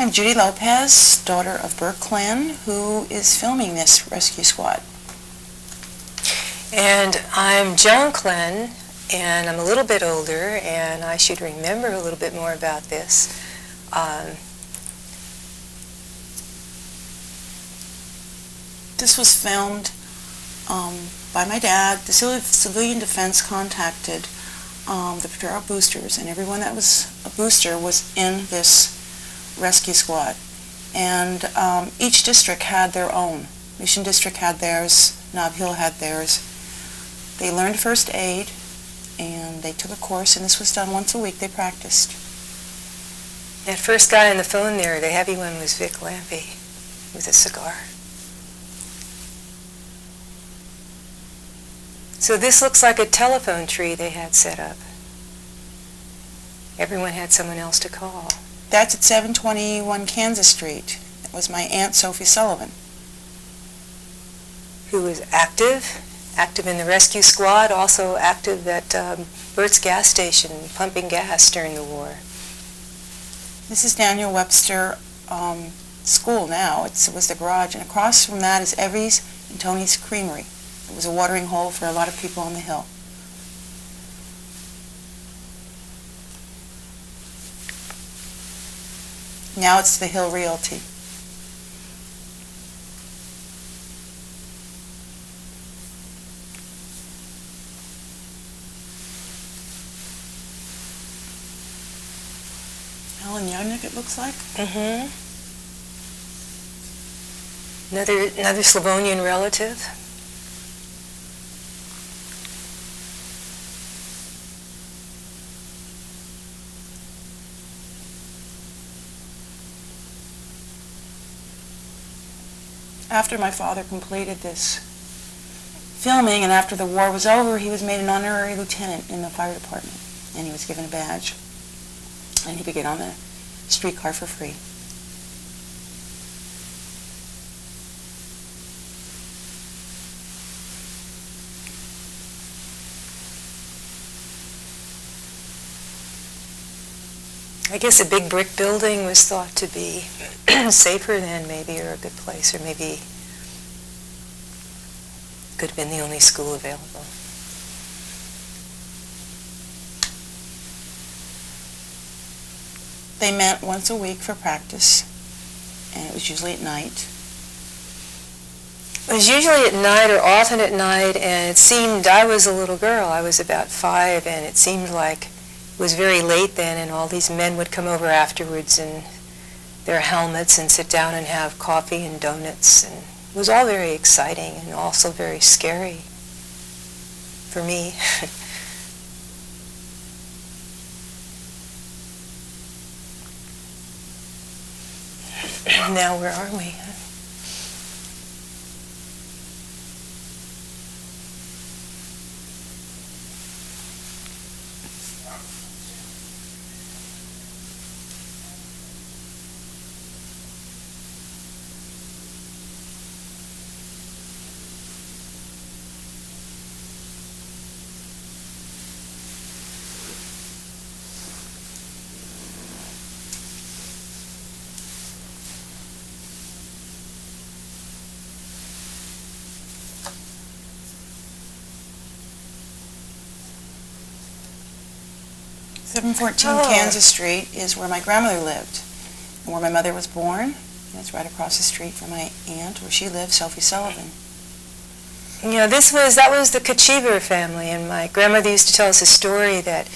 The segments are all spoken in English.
I'm Judy Lopez, daughter of Bert Kloehn, who is filming this rescue squad. And I'm Joan Kloehn, and I'm a little bit older, and I should remember a little bit more about this. This was filmed by my dad. The Civilian Defense contacted the Potrero boosters, and everyone that was a booster was in this rescue squad. And each district had their own. Mission District had theirs, Nob Hill had theirs. They learned first aid, and they took a course, and this was done once a week. They practiced. That first guy on the phone there, the heavy one, was Vic Lampy with a cigar. So this looks like a telephone tree they had set up. Everyone had someone else to call. That's at 721 Kansas Street. That was my Aunt Sophie Sullivan. Who was active in the rescue squad, also active at Bert's gas station, pumping gas during the war. This is Daniel Webster School now. It was the garage, and across from that is Evie's and Tony's Creamery. It was a watering hole for a lot of people on the hill. Now it's the Hill Realty. Helen Yodnik, it looks like. Mm-hmm. Another Slavonian relative. After my father completed this filming, and after the war was over, he was made an honorary lieutenant in the fire department, and he was given a badge, and he could get on the streetcar for free. I guess a big brick building was thought to be safer than maybe, or a good place, or maybe could have been the only school available. They met once a week for practice, and it was usually at night. It was usually at night, or often at night, and it seemed, I was a little girl, I was about 5, and it seemed like it was very late then, and all these men would come over afterwards in their helmets and sit down and have coffee and donuts, and it was all very exciting and also very scary for me. Now where are we? Oh. 714 Kansas Street is where my grandmother lived, and where my mother was born. That's right across the street from my aunt, where she lived, Sophie Sullivan. Yeah, that was the Kachiver family, and my grandmother used to tell us a story that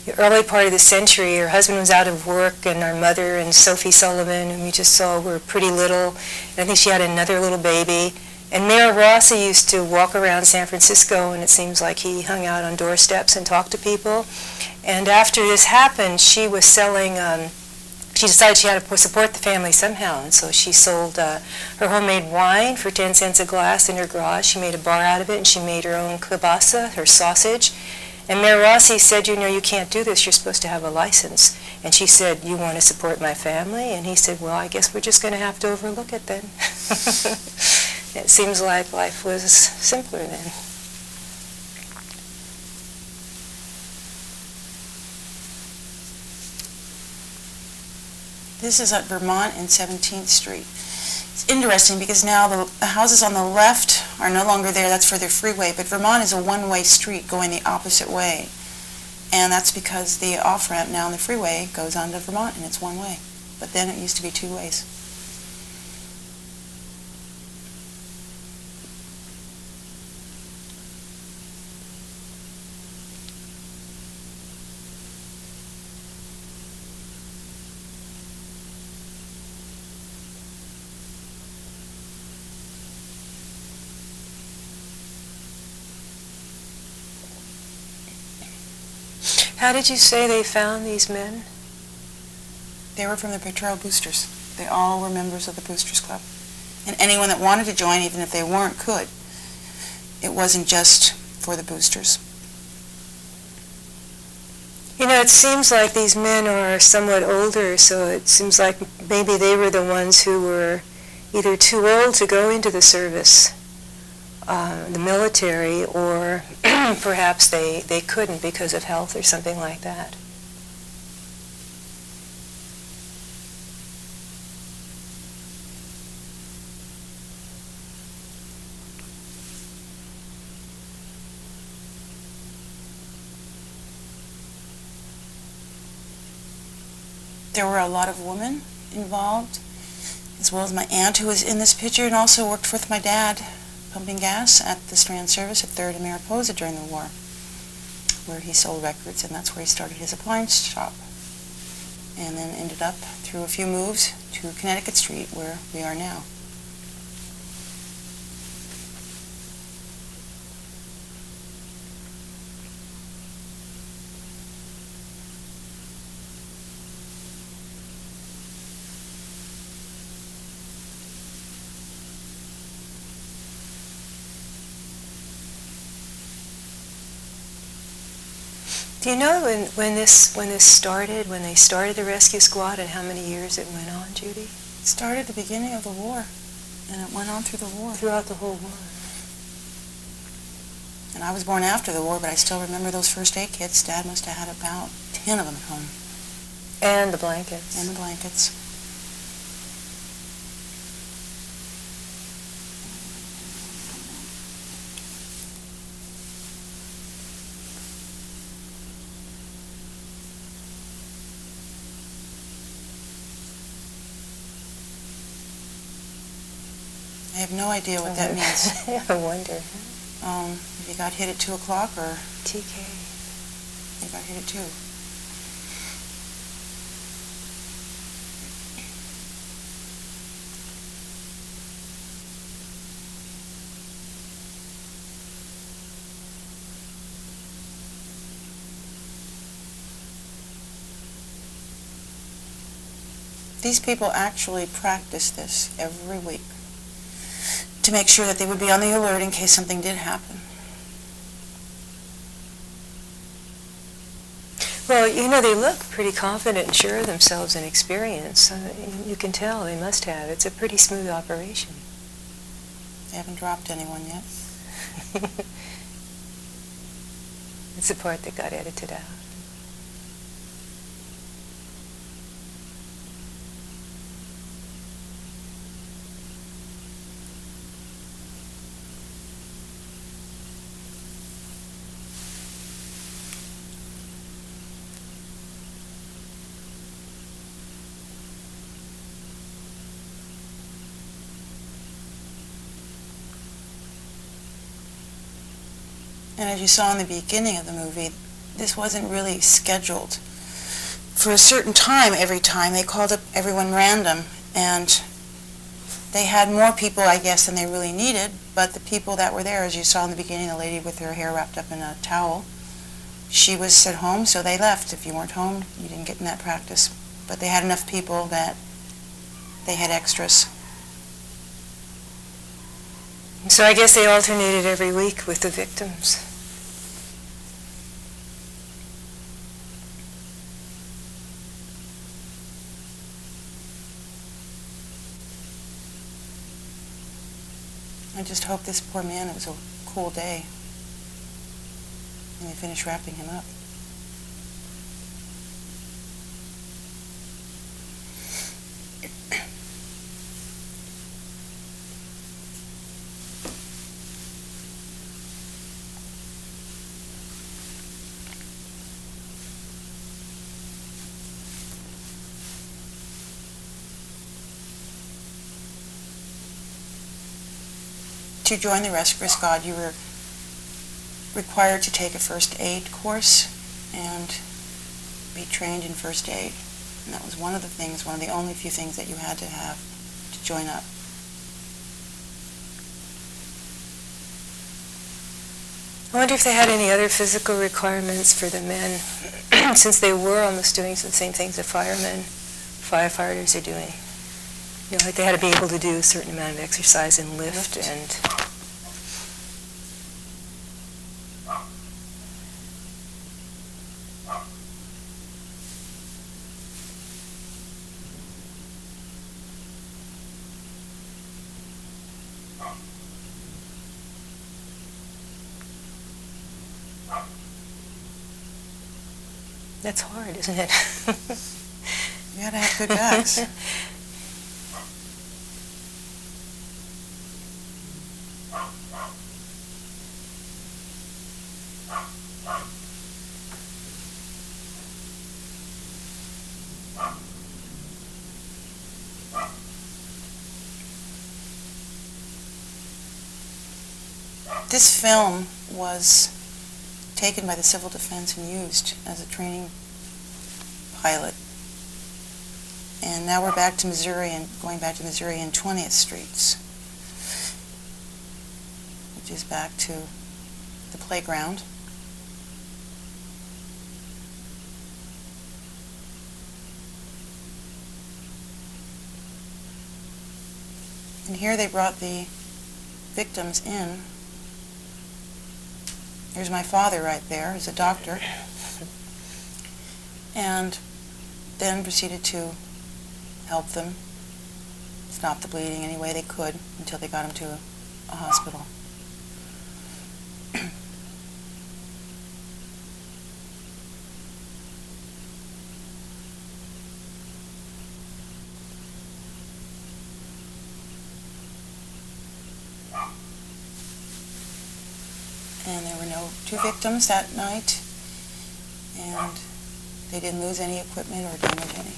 the early part of the century, her husband was out of work, and our mother and Sophie Sullivan, whom we just saw, were pretty little, and I think she had another little baby. And Mayor Rossi used to walk around San Francisco, and it seems like he hung out on doorsteps and talked to people. And after this happened, she was selling, she decided she had to support the family somehow, and so she sold her homemade wine for 10 cents a glass in her garage. She made a bar out of it, and she made her own kielbasa, her sausage. And Mayor Rossi said, you know, you can't do this, you're supposed to have a license. And she said, you want to support my family? And he said, well, I guess we're just going to have to overlook it then. It seems like life was simpler then. This is at Vermont and 17th Street. It's interesting because now the houses on the left are no longer there. That's for their freeway. But Vermont is a one-way street going the opposite way. And that's because the off-ramp now on the freeway goes on to Vermont, and it's one way. But then it used to be two ways. How did you say they found these men? They were from the Potrero Boosters. They all were members of the Boosters Club. And anyone that wanted to join, even if they weren't, could. It wasn't just for the boosters. You know, it seems like these men are somewhat older, so it seems like maybe they were the ones who were either too old to go into the service, the military, or perhaps they couldn't because of health or something like that. There were a lot of women involved, as well as my aunt, who was in this picture and also worked with my dad pumping gas at the Strand service at 3rd and Mariposa during the war, where he sold records, and that's where he started his appliance shop. And then ended up, through a few moves, to Connecticut St, where we are now. Do you know when this started, when they started the rescue squad, and how many years it went on, Judy? It started at the beginning of the war, and it went on through the war. Throughout the whole war. And I was born after the war, but I still remember those first aid kits. Dad must have had about 10 of them at home. And the blankets. And the blankets. I have no idea what that means. I wonder. If you got hit at 2 o'clock or... TK. You got hit at 2. These people actually practice this every week to make sure that they would be on the alert in case something did happen. Well, you know, they look pretty confident and sure of themselves and experienced. You can tell they must have. It's a pretty smooth operation. They haven't dropped anyone yet. It's the part that got edited out. And as you saw in the beginning of the movie, this wasn't really scheduled. For a certain time, every time, they called up everyone random, and they had more people, I guess, than they really needed, but the people that were there, as you saw in the beginning, the lady with her hair wrapped up in a towel, she was at home, so they left. If you weren't home, you didn't get in that practice. But they had enough people that they had extras. So I guess they alternated every week with the victims. I just hope this poor man, it was a cool day, and they finished wrapping him up. to join the Rescue Squad, you were required to take a first aid course and be trained in first aid. And that was one of the only few things that you had to have to join up. I wonder if they had any other physical requirements for the men, since they were almost doing the same things that firefighters are doing. You know, like they had to be able to do a certain amount of exercise and lift and... That's hard, isn't it? You had to have good backs. This film was taken by the Civil Defense and used as a training pilot. And now we're back to Missouri and going back to Missouri and 20th Streets, which is back to the playground. And here they brought the victims in. Here's my father right there, he's a doctor. And then proceeded to help them stop the bleeding any way they could until they got him to a hospital. And there were no two victims that night, and they didn't lose any equipment or damage any.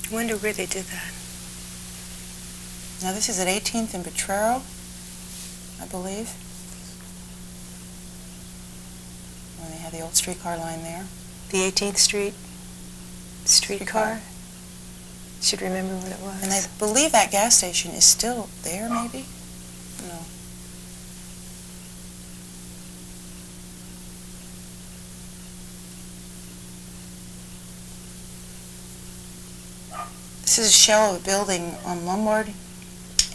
I wonder where they did that. Now this is at 18th and Potrero, I believe, when they had the old streetcar line there. The 18th Street streetcar? Should remember what it was. And I believe that gas station is still there, maybe? No. This is a shell of a building on Lombard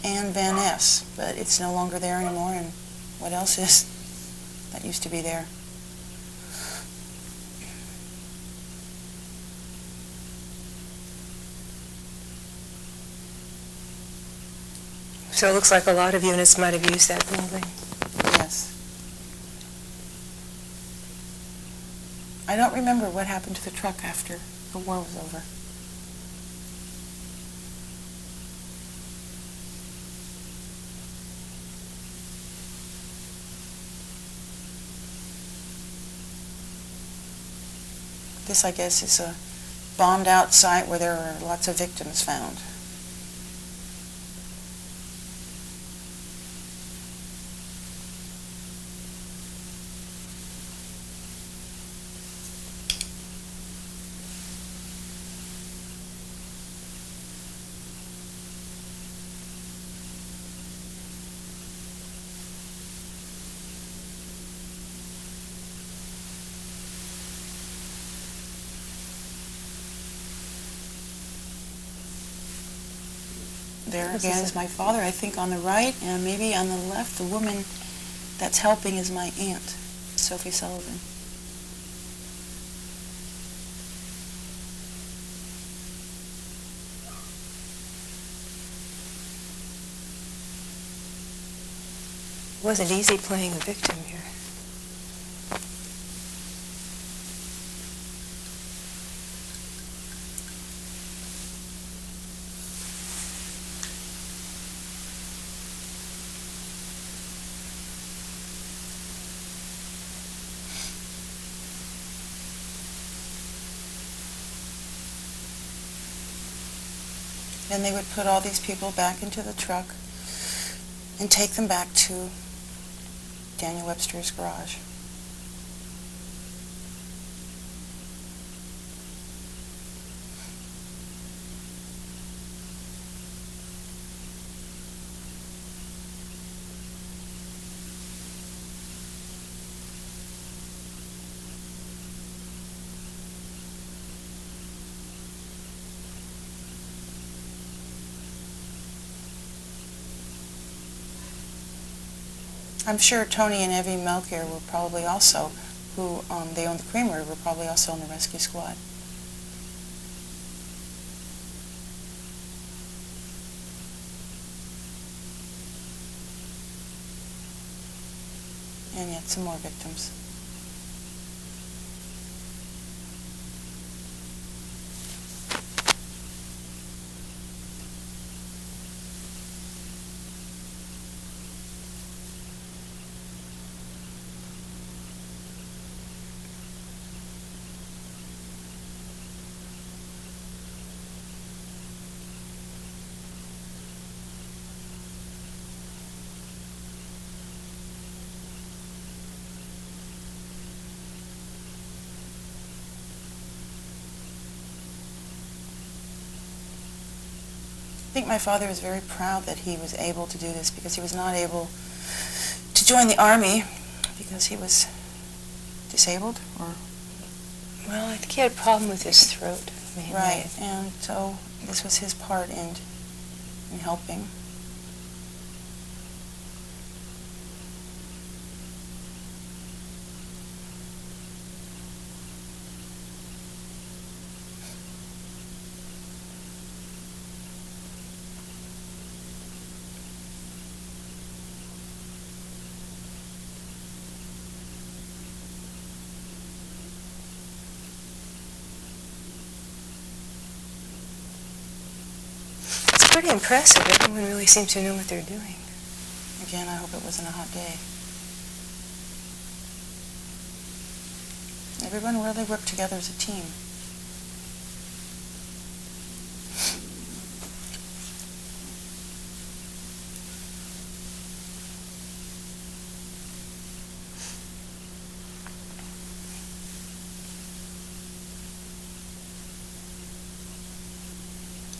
and Van Ness, but it's no longer there anymore, and what else is that used to be there? So it looks like a lot of units might have used that building. Yes. I don't remember what happened to the truck after the war was over. This, I guess, is a bombed-out site where there are lots of victims found. There again is my father, I think on the right, and maybe on the left, the woman that's helping is my aunt, Sophie Sullivan. It wasn't easy playing a victim here. Then they would put all these people back into the truck and take them back to Daniel Webster's garage. I'm sure Tony and Evie Melchior were probably also, who they owned the creamery, were probably also in the rescue squad. And yet some more victims. I think my father was very proud that he was able to do this because he was not able to join the army because he was disabled, or... Well, I think he had a problem with his throat. Mainly. Right, and so this was his part in helping. Pretty impressive. Everyone really seems to know what they're doing. Again, I hope it wasn't a hot day. Everyone really worked together as a team.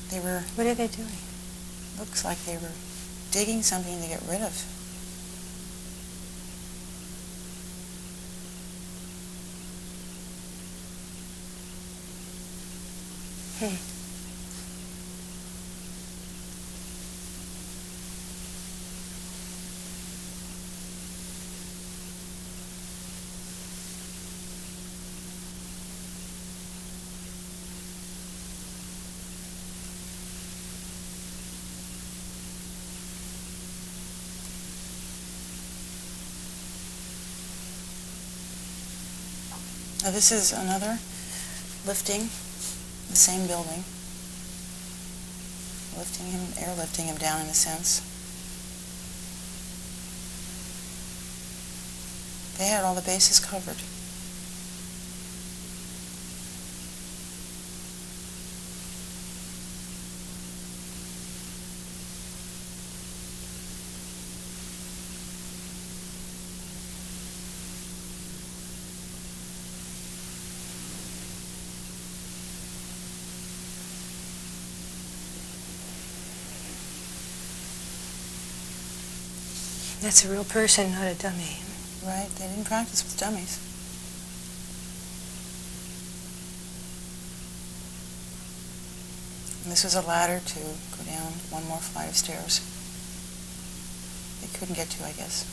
They were... What are they doing? Looks like they were digging something to get rid of. Now this is another lifting, the same building. Lifting him, airlifting him down in a sense. They had all the bases covered. That's a real person, not a dummy. Right, they didn't practice with dummies. And this was a ladder to go down one more flight of stairs. They couldn't get to, I guess.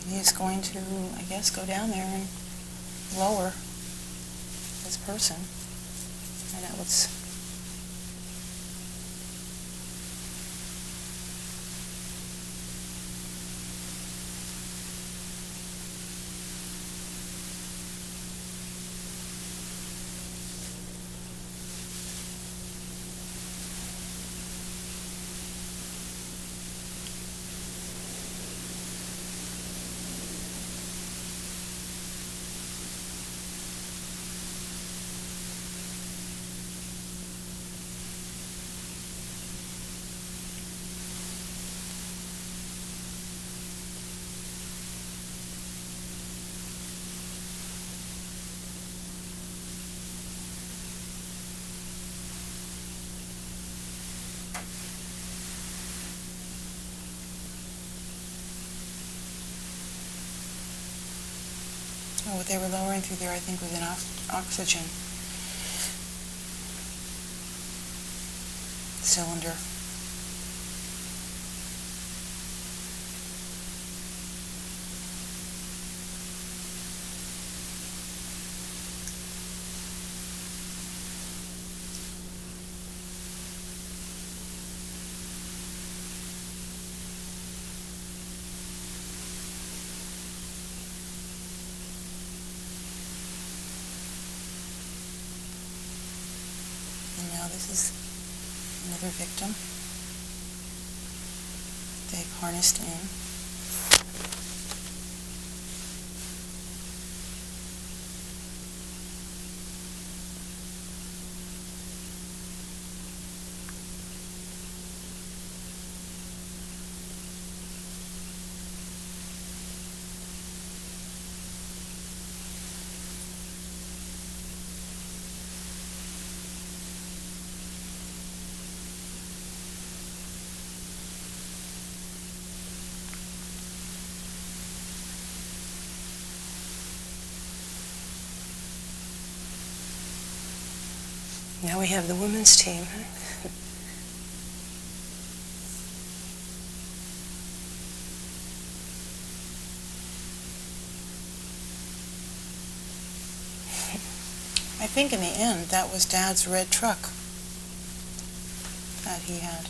He's going to, I guess, go down there and lower this person. Find out what's... Oh, what they were lowering through there, I think, was an oxygen cylinder. And now this is another victim they've harnessed in. Now we have the women's team. I think in the end that was Dad's red truck that he had.